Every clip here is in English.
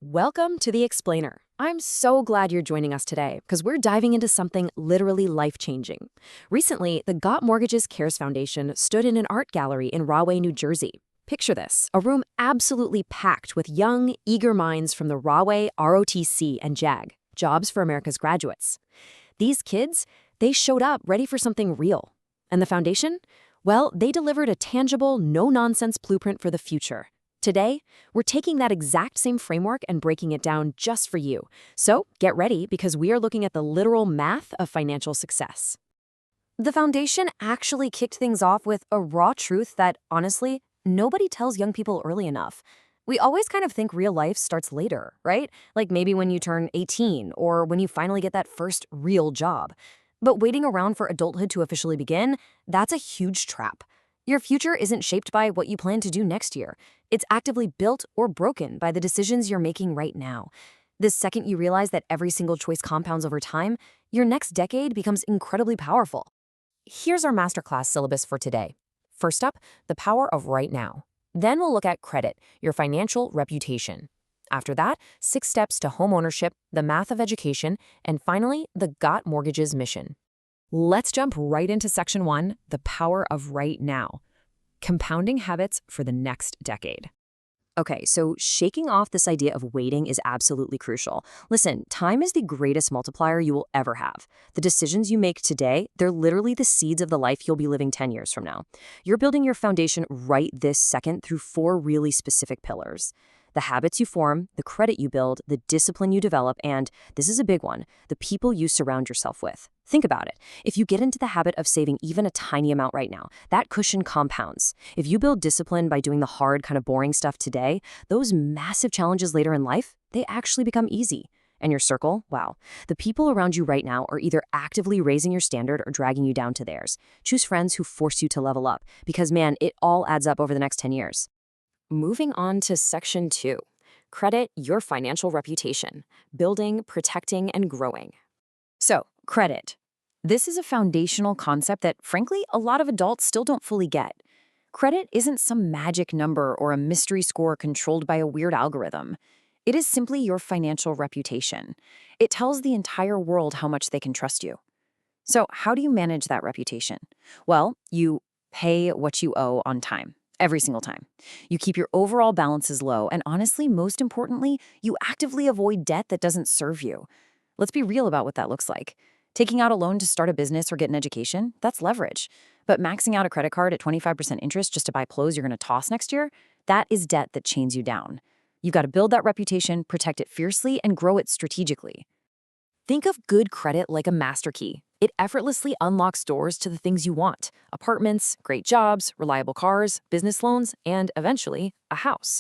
Welcome to The Explainer. I'm so glad you're joining us today because we're diving into something literally life-changing. Recently, the Got Mortgages Cares Foundation stood in an art gallery in Rahway, New Jersey. Picture this, a room absolutely packed with young, eager minds from the Rahway ROTC and JAG, Jobs for America's Graduates. These kids, they showed up ready for something real. And the foundation? Well, they delivered a tangible, no-nonsense blueprint for the future. Today, we're taking that exact same framework and breaking it down just for you. So get ready because we are looking at the literal math of financial success. The foundation actually kicked things off with a raw truth that, honestly, nobody tells young people early enough. We always kind of think real life starts later, right? Like maybe when you turn 18 or when you finally get that first real job. But waiting around for adulthood to officially begin, that's a huge trap. Your future isn't shaped by what you plan to do next year. It's actively built or broken by the decisions you're making right now. The second you realize that every single choice compounds over time, your next decade becomes incredibly powerful. Here's our masterclass syllabus for today. First up, the power of right now. Then we'll look at credit, your financial reputation. After that, 6 steps to homeownership, the math of education, and finally, the Got Mortgages mission. Let's jump right into section 1, the power of right now. Compounding habits for the next decade. Okay, so shaking off this idea of waiting is absolutely crucial. Listen, time is the greatest multiplier you will ever have. The decisions you make today, they're literally the seeds of the life you'll be living 10 years from now. You're building your foundation right this second through 4 really specific pillars. The habits you form, the credit you build, the discipline you develop, and, this is a big one, the people you surround yourself with. Think about it. If you get into the habit of saving even a tiny amount right now, that cushion compounds. If you build discipline by doing the hard, kind of boring stuff today, those massive challenges later in life, they actually become easy. And your circle, wow. The people around you right now are either actively raising your standard or dragging you down to theirs. Choose friends who force you to level up, because man, it all adds up over the next 10 years. Moving on to section 2, credit your financial reputation, building, protecting, and growing. So, credit. This is a foundational concept that, frankly, a lot of adults still don't fully get. Credit isn't some magic number or a mystery score controlled by a weird algorithm. It is simply your financial reputation. It tells the entire world how much they can trust you. So, how do you manage that reputation? Well, you pay what you owe on time. Every single time. You keep your overall balances low, and honestly, most importantly, you actively avoid debt that doesn't serve you. Let's be real about what that looks like. Taking out a loan to start a business or get an education, that's leverage. But maxing out a credit card at 25% interest just to buy clothes you're going to toss next year, that is debt that chains you down. You've got to build that reputation, protect it fiercely, and grow it strategically. Think of good credit like a master key. It effortlessly unlocks doors to the things you want: apartments, great jobs, reliable cars, business loans, and eventually, a house.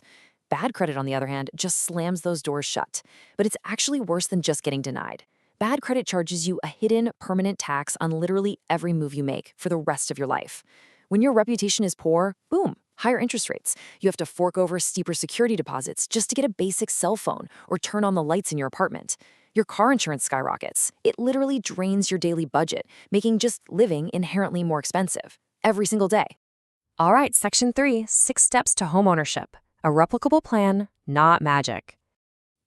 Bad credit, on the other hand, just slams those doors shut. But it's actually worse than just getting denied. Bad credit charges you a hidden, permanent tax on literally every move you make for the rest of your life. When your reputation is poor, boom, higher interest rates. You have to fork over steeper security deposits just to get a basic cell phone or turn on the lights in your apartment. Your car insurance skyrockets. It literally drains your daily budget, making just living inherently more expensive. Every single day. All right, section 3, 6 steps to homeownership. A replicable plan, not magic.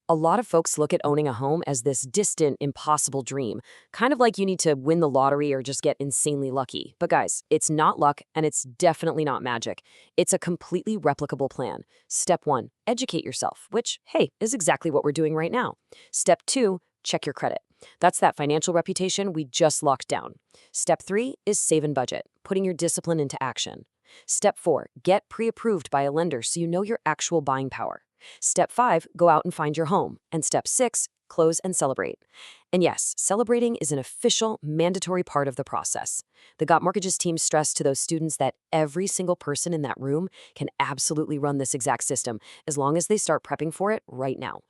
A lot of folks look at owning a home as this distant, impossible dream, kind of like you need to win the lottery or just get insanely lucky. But guys, it's not luck, and it's definitely not magic. It's a completely replicable plan. Step 1, educate yourself, which, hey, is exactly what we're doing right now. Step 2, check your credit. That's that financial reputation we just locked down. Step 3 is save and budget, putting your discipline into action. Step 4, get pre-approved by a lender so you know your actual buying power. Step 5, go out and find your home. And step 6, close and celebrate. And yes, celebrating is an official, mandatory part of the process. The Got Mortgages team stressed to those students that every single person in that room can absolutely run this exact system as long as they start prepping for it right now.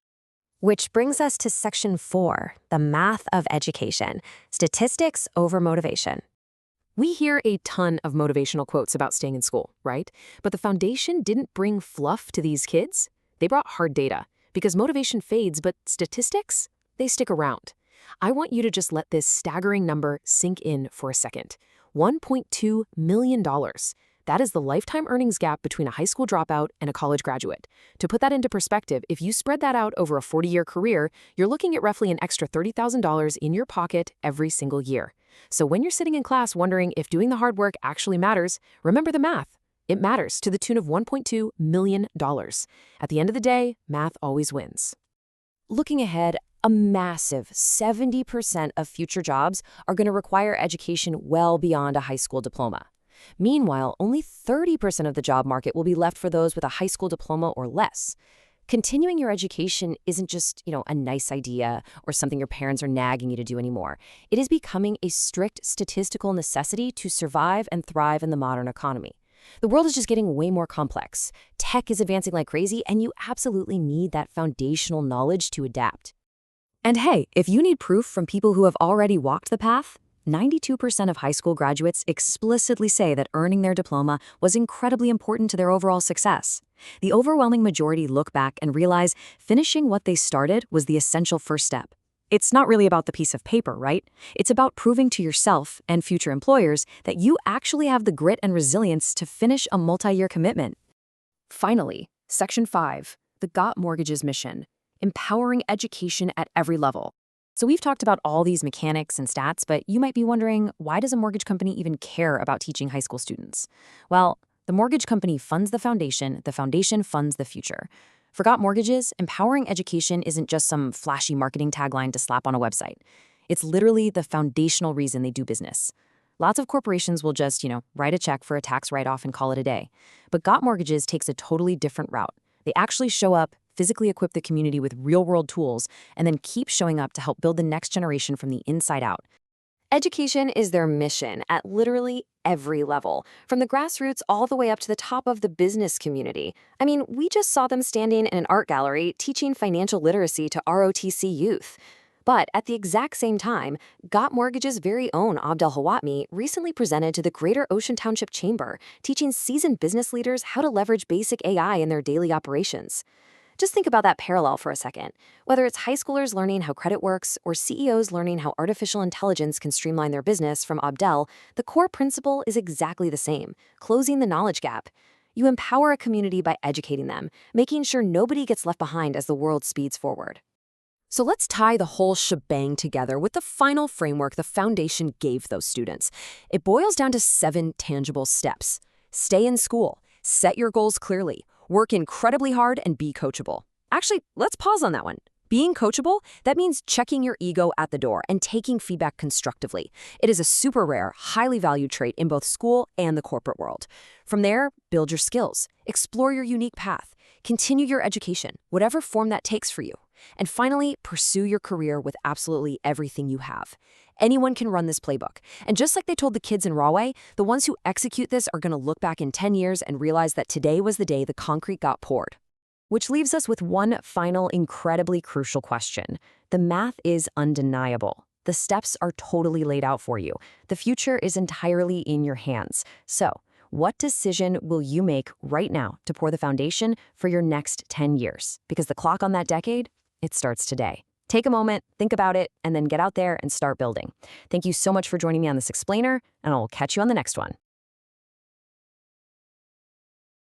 Which brings us to section 4, the math of education, statistics over motivation. We hear a ton of motivational quotes about staying in school, right? But the foundation didn't bring fluff to these kids. They brought hard data, because motivation fades, but statistics, they stick around. I want you to just let this staggering number sink in for a second. $1.2 million. That is the lifetime earnings gap between a high school dropout and a college graduate. To put that into perspective, if you spread that out over a 40-year career, you're looking at roughly an extra $30,000 in your pocket every single year. So when you're sitting in class wondering if doing the hard work actually matters, remember the math. It matters to the tune of $1.2 million. At the end of the day, math always wins. Looking ahead, a massive 70% of future jobs are going to require education well beyond a high school diploma. Meanwhile, only 30% of the job market will be left for those with a high school diploma or less. Continuing your education isn't just, a nice idea or something your parents are nagging you to do anymore. It is becoming a strict statistical necessity to survive and thrive in the modern economy. The world is just getting way more complex. Tech is advancing like crazy, and you absolutely need that foundational knowledge to adapt. And hey, if you need proof from people who have already walked the path, 92% of high school graduates explicitly say that earning their diploma was incredibly important to their overall success. The overwhelming majority look back and realize finishing what they started was the essential first step. It's not really about the piece of paper, right? It's about proving to yourself and future employers that you actually have the grit and resilience to finish a multi-year commitment. Finally, Section 5, the GOT Mortgage's mission, empowering education at every level. So we've talked about all these mechanics and stats, but you might be wondering, why does a mortgage company even care about teaching high school students? Well, the mortgage company funds the foundation funds the future. For GOT Mortgages, empowering education isn't just some flashy marketing tagline to slap on a website. It's literally the foundational reason they do business. Lots of corporations will just, write a check for a tax write-off and call it a day. But GOT Mortgages takes a totally different route. They actually show up, physically equip the community with real-world tools, and then keep showing up to help build the next generation from the inside out. Education is their mission at literally every level, from the grassroots all the way up to the top of the business community. I mean, we just saw them standing in an art gallery teaching financial literacy to ROTC youth. But at the exact same time, GOT Mortgage's very own Abdel Hawatmi recently presented to the Greater Ocean Township Chamber, teaching seasoned business leaders how to leverage basic AI in their daily operations. Just think about that parallel for a second. Whether it's high schoolers learning how credit works or CEOs learning how artificial intelligence can streamline their business from Abdel, the core principle is exactly the same: closing the knowledge gap. You empower a community by educating them, making sure nobody gets left behind as the world speeds forward. So let's tie the whole shebang together with the final framework the foundation gave those students. It boils down to 7 tangible steps. Stay in school, set your goals clearly, work incredibly hard, and be coachable. Actually, let's pause on that one. Being coachable, that means checking your ego at the door and taking feedback constructively. It is a super rare, highly valued trait in both school and the corporate world. From there, build your skills, explore your unique path, continue your education, whatever form that takes for you. And finally, pursue your career with absolutely everything you have. Anyone can run this playbook. And just like they told the kids in Rahway, the ones who execute this are going to look back in 10 years and realize that today was the day the concrete got poured. Which leaves us with one final, incredibly crucial question. The math is undeniable. The steps are totally laid out for you. The future is entirely in your hands. So, what decision will you make right now to pour the foundation for your next 10 years? Because the clock on that decade, it starts today. Take a moment, think about it, and then get out there and start building. Thank you so much for joining me on this explainer, and I'll catch you on the next one.